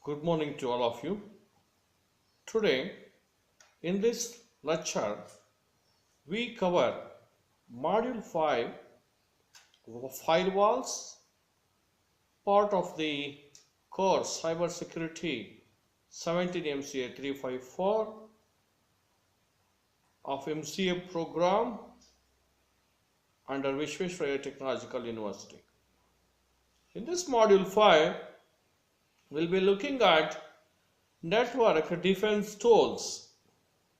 Good morning to all of you. Today, in this lecture, we cover Module 5 Firewalls, part of the course Cybersecurity 17 MCA 354 of MCA program under Vishweshwaraya Technological University. In this Module 5, we'll be looking at network defense tools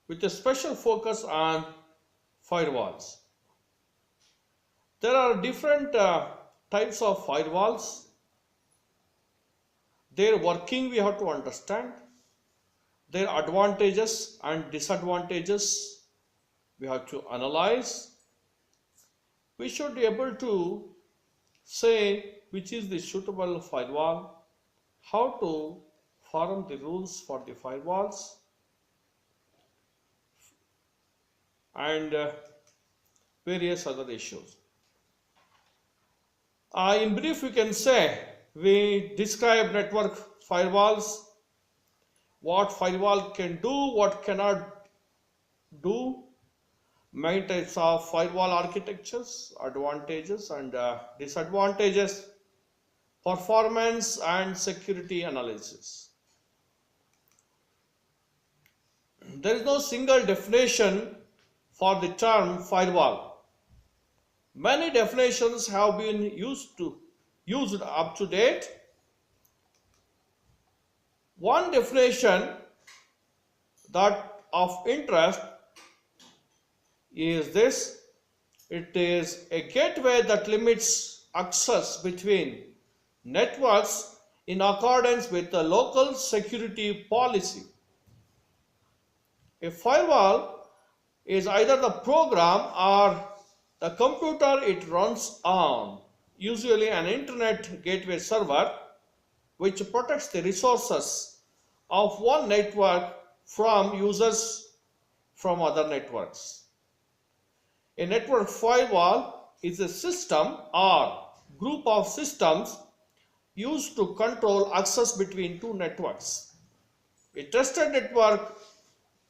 with a special focus on firewalls. There are different types of firewalls. Their working we have to understand. Their advantages and disadvantages we have to analyze. We should be able to say which is the suitable firewall, how to form the rules for the firewalls, and various other issues. In brief, we can say we describe network firewalls, what firewall can do, what cannot do, main types of firewall architectures, advantages and disadvantages, performance and security analysis. There is no single definition for the term firewall. Many definitions have been used up to date. One definition that of interest is this: it is a gateway that limits access between networks in accordance with the local security policy. A firewall is either the program or the computer it runs on, usually an internet gateway server, which protects the resources of one network from users from other networks. A network firewall is a system or group of systems used to control access between two networks, a trusted network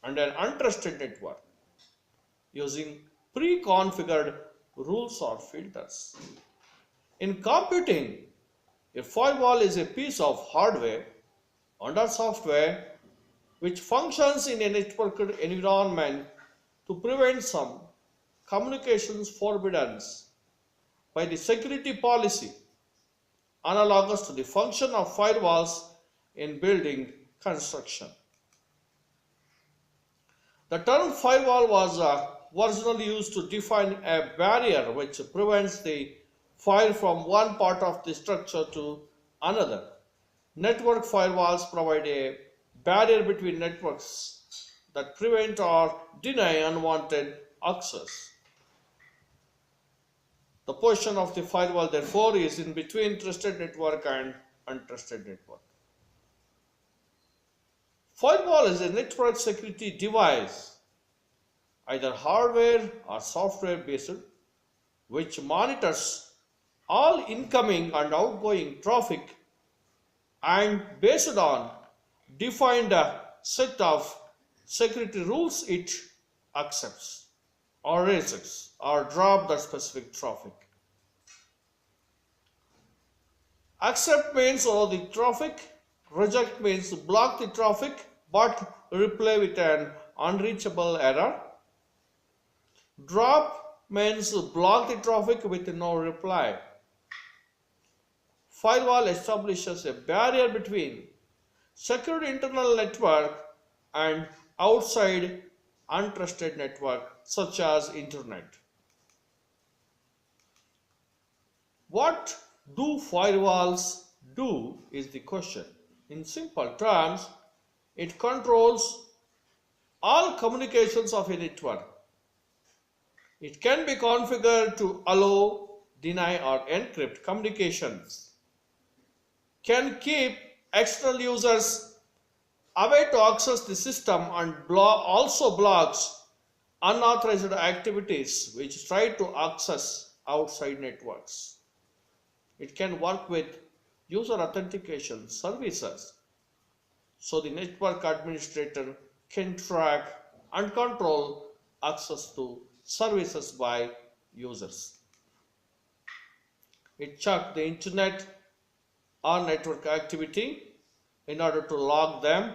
and an untrusted network, using pre-configured rules or filters. In computing, a firewall is a piece of hardware under software which functions in a networked environment to prevent some communications forbidden by the security policy, analogous to the function of firewalls in building construction. The term firewall was originally used to define a barrier which prevents the fire from one part of the structure to another. Network firewalls provide a barrier between networks that prevent or deny unwanted access. The position of the firewall, therefore, is in between trusted network and untrusted network. Firewall is a network security device, either hardware or software based, which monitors all incoming and outgoing traffic and based on defined set of security rules it accepts or rejects or drop the specific traffic. Accept means allow the traffic, reject means block the traffic but reply with an unreachable error. Drop means block the traffic with no reply. Firewall establishes a barrier between secured internal network and outside untrusted network such as internet. What do firewalls do is the question. In simple terms, it controls all communications of a network. It can be configured to allow, deny or encrypt communications, can keep external users away to access the system, and also blocks unauthorized activities which try to access outside networks. It can work with user authentication services so the network administrator can track and control access to services by users. It checks the internet or network activity in order to log them,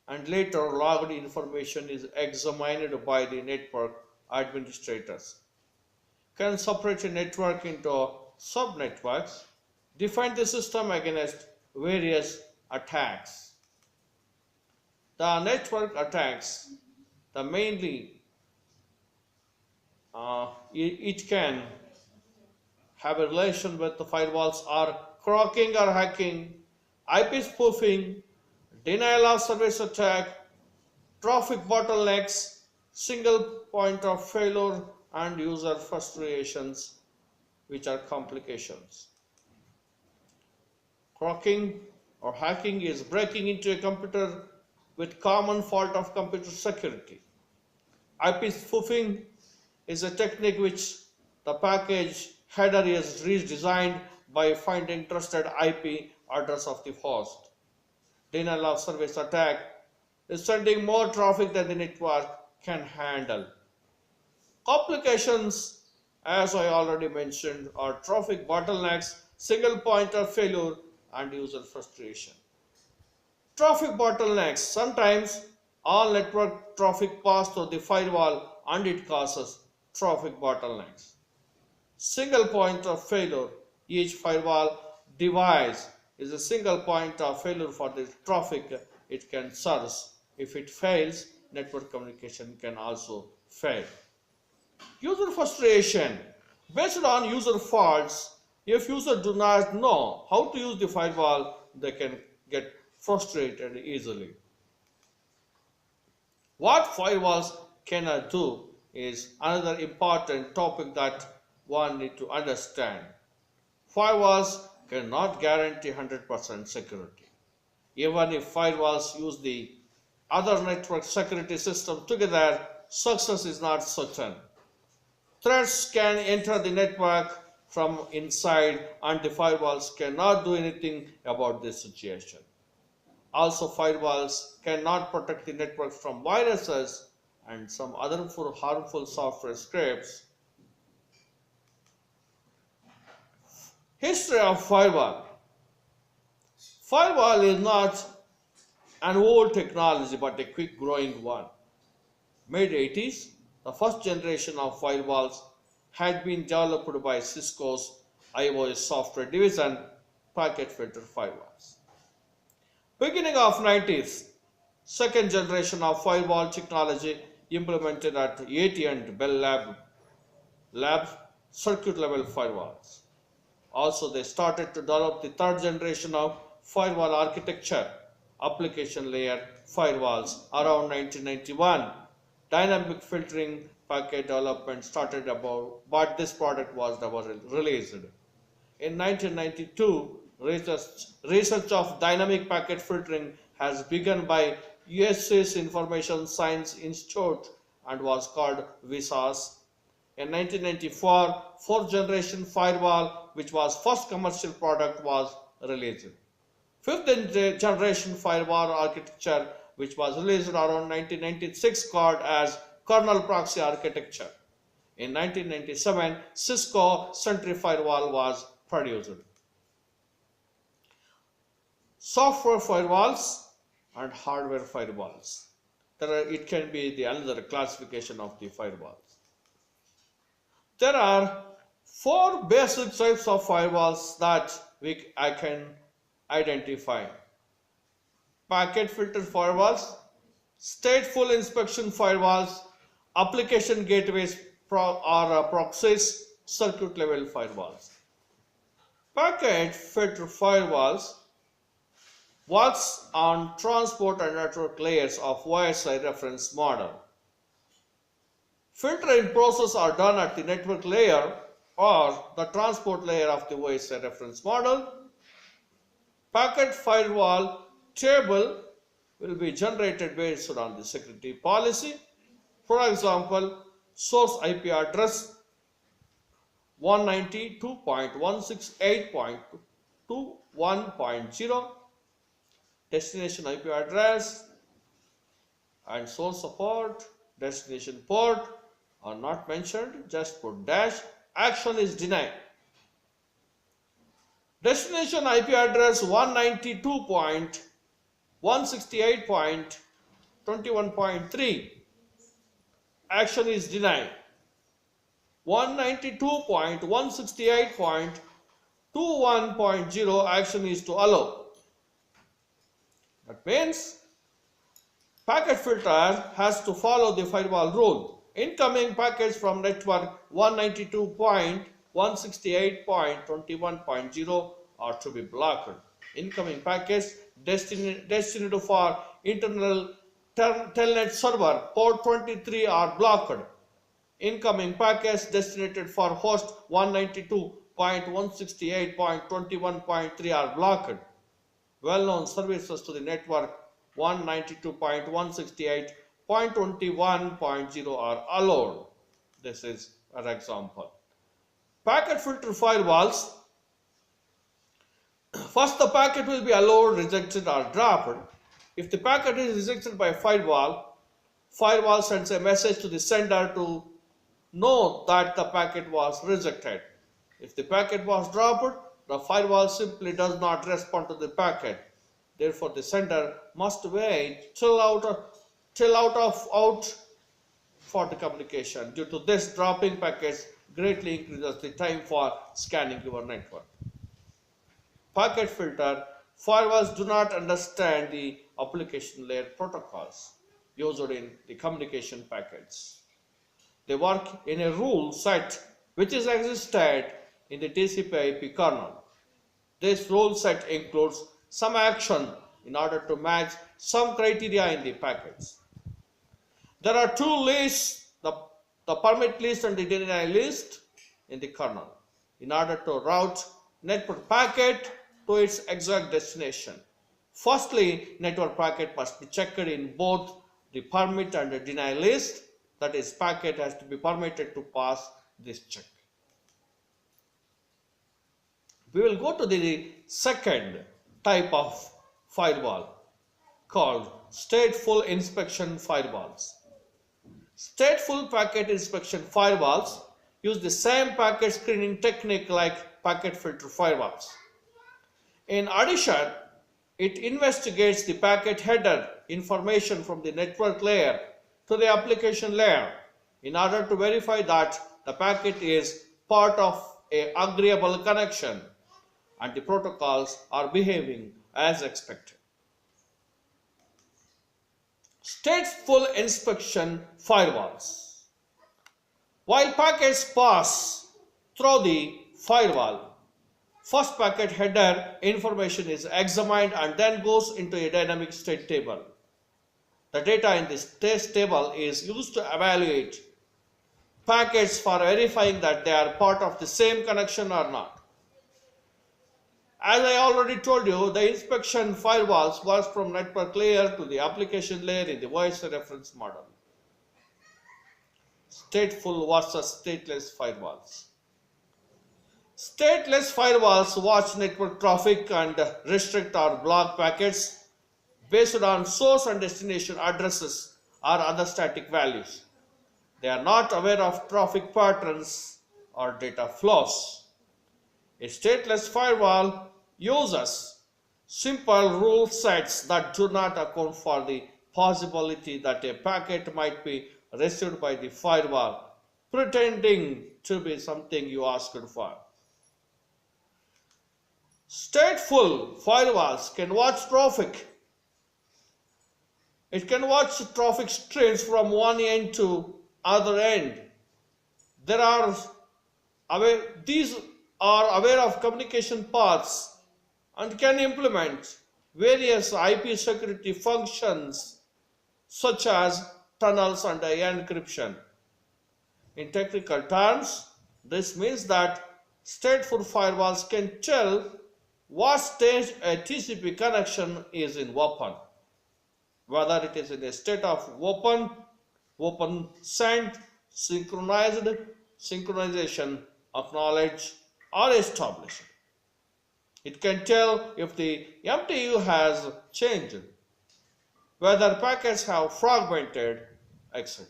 and later logged information is examined by the network administrators. Can separate a network into subnetworks, defend the system against various attacks. The network attacks, the mainly it can have a relation with the firewalls are cracking or hacking, IP spoofing, denial of service attack, traffic bottlenecks, single point of failure, and user frustrations, which are complications. Cracking or hacking is breaking into a computer with common fault of computer security. IP spoofing is a technique which the package header is redesigned by finding trusted IP address of the host. Denial of service attack is sending more traffic than the network can handle. Complications, as I already mentioned, are traffic bottlenecks, single point of failure, and user frustration. Traffic bottlenecks. Sometimes all network traffic passes through the firewall and it causes traffic bottlenecks. Single point of failure. Each firewall device is a single point of failure for the traffic it can source. If it fails, network communication can also fail. User frustration. Based on user faults, if users do not know how to use the firewall, they can get frustrated easily. What firewalls cannot do is another important topic that one needs to understand. Firewalls cannot guarantee 100% security. Even if firewalls use the other network security system together, success is not certain. Threats can enter the network from inside and the firewalls cannot do anything about this situation. Also, firewalls cannot protect the network from viruses and some other harmful software scripts. History of firewall. Firewall is not an old technology but a quick growing one. Mid-80s, the first generation of firewalls had been developed by Cisco's iOS software division, packet filter firewalls. Beginning of 90s, second generation of firewall technology implemented at AT and Bell Labs circuit level firewalls. Also, they started to develop the third generation of firewall architecture, application layer firewalls around 1991. Dynamic filtering packet development started about, but this product was never released. In 1992, research of dynamic packet filtering has begun by US's Information Science Institute and was called VISAS. In 1994, fourth generation firewall, which was first commercial product, was released. Fifth generation firewall architecture, which was released around 1996, called as kernel proxy architecture. In 1997, Cisco Sentry firewall was produced. Software firewalls and hardware firewalls. It can be the another classification of the firewalls. There are four basic types of firewalls that I can identify. Packet filter firewalls, stateful inspection firewalls, application gateways or proxies, circuit level firewalls. Packet filter firewalls works on transport and network layers of OSI reference model. Filtering processes are done at the network layer or the transport layer of the OSI reference model. Packet firewall table will be generated based on the security policy. For example, source IP address 192.168.21.0, destination IP address and source of port, destination port are not mentioned, just put dash. Action is denied. Destination IP address 192.168.21.3. Action is denied. 192.168.21.0 action is to allow. That means packet filter has to follow the firewall rule. Incoming packets from network 192.168.21.0 are to be blocked. Incoming packets destined for internal telnet server port 23 are blocked. Incoming packets destined for host 192.168.21.3 are blocked. Well-known services to the network 192.168.21.0 are allowed. This is an example. Packet filter firewalls. First, the packet will be allowed, rejected, or dropped. If the packet is rejected by firewall sends a message to the sender to know that the packet was rejected. If the packet was dropped, the firewall simply does not respond to the packet. Therefore, the sender must wait till out for the communication. Due to this, dropping packets greatly increases the time for scanning your network. Packet filter firewalls do not understand the application layer protocols used in the communication packets. They work in a rule set which is existed in the TCP/IP kernel. This rule set includes some action in order to match some criteria in the packets. There are two lists, the permit list and the deny list in the kernel, in order to route network packet to its exact destination. Firstly, network packet must be checked in both the permit and the deny list. That is, packet has to be permitted to pass this check. We will go to the second type of firewall called stateful inspection firewalls. Stateful packet inspection firewalls use the same packet screening technique like packet filter firewalls. In addition, it investigates the packet header information from the network layer to the application layer in order to verify that the packet is part of an agreeable connection and the protocols are behaving as expected. Stateful inspection firewalls. While packets pass through the firewall, first packet header information is examined and then goes into a dynamic state table. The data in this state table is used to evaluate packets for verifying that they are part of the same connection or not. As I already told you, the inspection firewalls work from network layer to the application layer in the voice reference model. Stateful versus stateless firewalls. Stateless firewalls watch network traffic and restrict or block packets based on source and destination addresses or other static values. They are not aware of traffic patterns or data flows. A stateless firewall uses simple rule sets that do not account for the possibility that a packet might be received by the firewall, pretending to be something you asked for. Stateful firewalls can watch traffic. It can watch traffic streams from one end to other end. These are aware of communication paths and can implement various IP security functions such as tunnels and encryption. In technical terms, this means that stateful firewalls can tell what stage a TCP connection is in open, whether it is in a state of open send, synchronization, acknowledge, or established. It can tell if the MTU has changed, whether packets have fragmented, etc.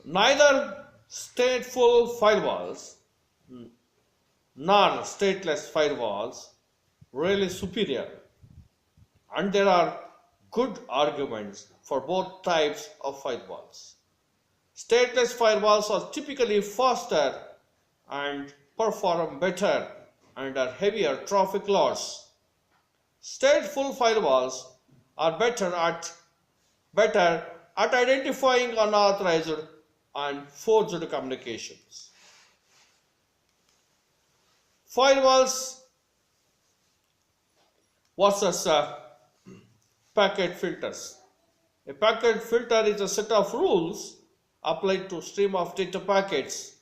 Neither stateful firewalls nor stateless firewalls really superior, and there are good arguments for both types of firewalls. Stateless firewalls are typically faster and perform better under heavier traffic loads. Stateful firewalls are better at identifying unauthorized and forged communications. Firewalls versus packet filters. A packet filter is a set of rules applied to stream of data packets,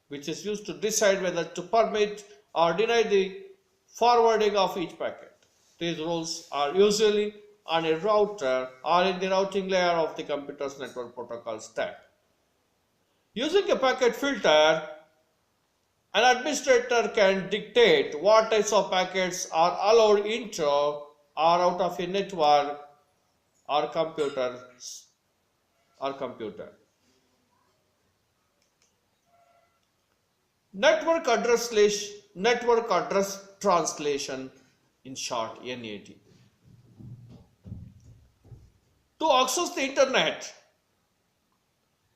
which is used to decide whether to permit or deny the forwarding of each packet. These rules are usually on a router or in the routing layer of the computer's network protocol stack. Using a packet filter, an administrator can dictate what types of packets are allowed into or out of a network or computer. Network address translation, in short NAT. To access the internet,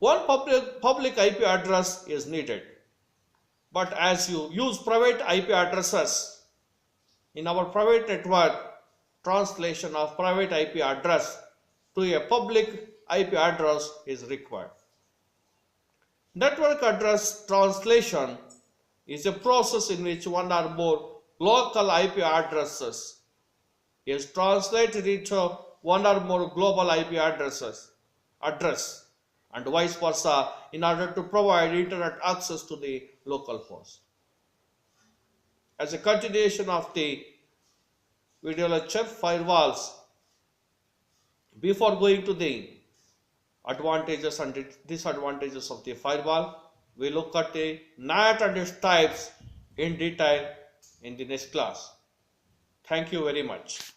one public IP address is needed. But as you use private IP addresses, in our private network, translation of private IP address to a public IP address is required. Network address translation is a process in which one or more local IP addresses is translated into one or more global IP address and vice versa in order to provide internet access to the local host. As a continuation of the video lecture, firewalls, before going to the advantages and disadvantages of the firewall, we look at the NAT and its types in detail in the next class. Thank you very much.